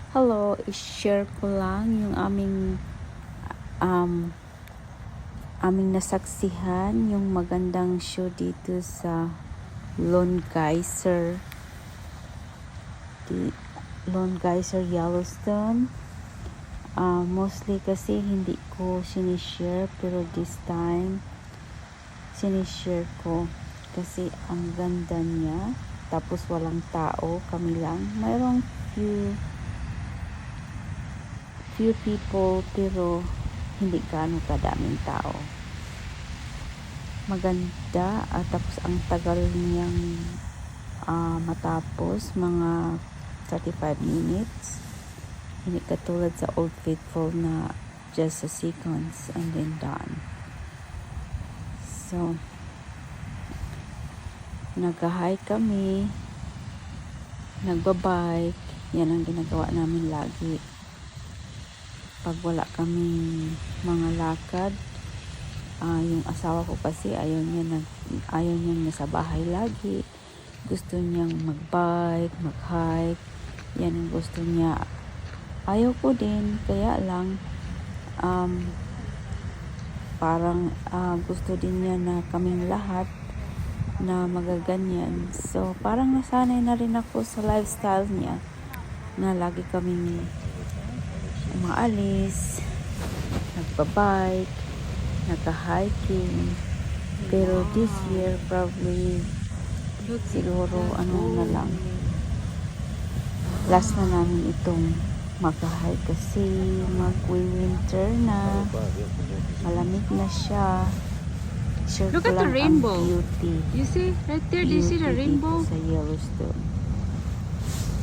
Hello, i-share ko lang yung um, aming nasaksihan, yung magandang show dito sa Lone Geyser, Lone Geyser, Yellowstone. Mostly kasi hindi ko sinishare, pero this time sinishare ko kasi ang ganda niya. Tapos walang tao, kami lang. Mayroong few people pero hindi gaano kadaming tao. Maganda at tapos ang tagal niyang matapos, mga 35 minutes. Hindi katulad sa Old Faithful na just a seconds and then done. So, nag-hike kami, nagbabike, yan ang ginagawa namin lagi. Pag wala kaming mga lakad, yung asawa ko kasi ayaw niya nasa bahay lagi. Gusto niyang mag-bike, mag-hike. Yan ang gusto niya. Ayaw ko din, kaya lang parang gusto din niya na kaming lahat na magaganyan. So, parang nasanay na rin ako sa lifestyle niya na lagi kaming umaalis, nagbabike, nagka-hiking. Pero this year, probably, siguro, na lang. Last na namin itong mag-hike kasi mag-winter na. Malamig na siya. Sure. Look at the rainbow. Beauty. You see? Right there, do you see the rainbow? Sa Yellowstone.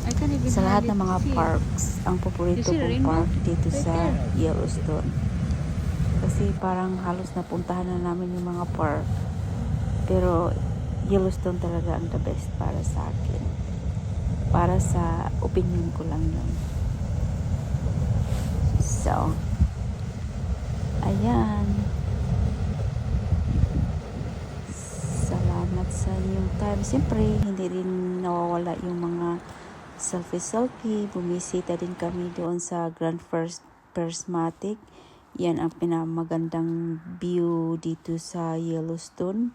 I can't even Sa lahat ng hardly mga see it. parks, ang paborito You see the kong rainbow? park dito Right sa there. Yellowstone. Kasi parang halos napuntahan na namin yung mga park. Pero Yellowstone talaga ang the best para sa akin. Para sa opinion ko lang yun. So, ayan. Salamat sa inyong time. Siyempre, hindi rin nawawala yung mga selfie. Bumisita din kami doon sa Grand Prismatic. Yan ang pinamagandang view dito sa Yellowstone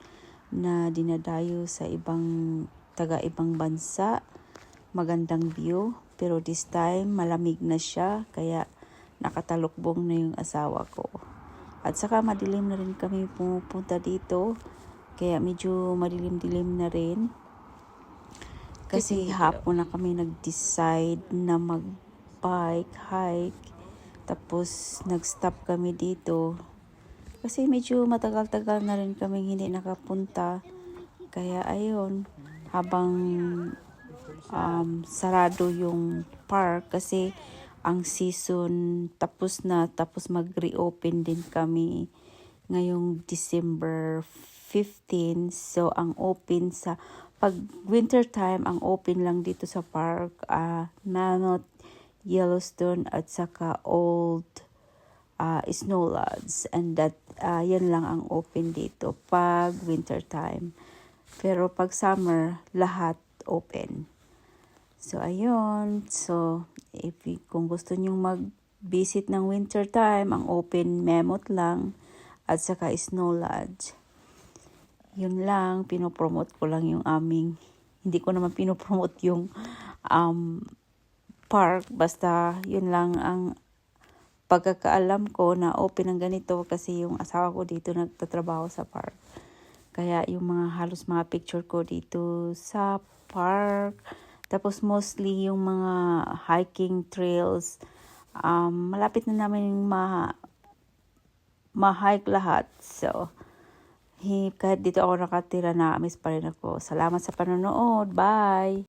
na dinadayo sa taga-ibang bansa. Magandang view. Pero this time, malamig na siya. Kaya nakatalukbong na yung asawa ko. At saka madilim na rin kami pumupunta dito. Kaya medyo madilim-dilim na rin. Kasi hapon na kami nag-decide na mag-bike, hike. Tapos nag-stop kami dito. Kasi medyo matagal-tagal na rin kami hindi nakapunta. Kaya ayun, habang sarado yung park kasi ang season tapos mag-reopen din kami ngayong December 15. So, ang open pag winter time, ang open lang dito sa park, Mammoth, Yellowstone, at saka Old Snow Lodge. And yan lang ang open dito pag winter time. Pero pag summer, lahat open. So, ayun. So, kung gusto nyong mag-visit ng winter time, ang open Mammoth lang at saka Snow Lodge. Yun lang, pinopromote ko lang yung hindi ko naman pinopromote yung park, basta yun lang ang pagkakaalam ko na open ang ganito kasi yung asawa ko dito nagtatrabaho sa park. Kaya yung halos mga picture ko dito sa park, tapos mostly yung mga hiking trails, malapit na namin ma-hike lahat. So, kahit dito ako nakatira, na-miss pa rin ako. Salamat sa panonood. Bye!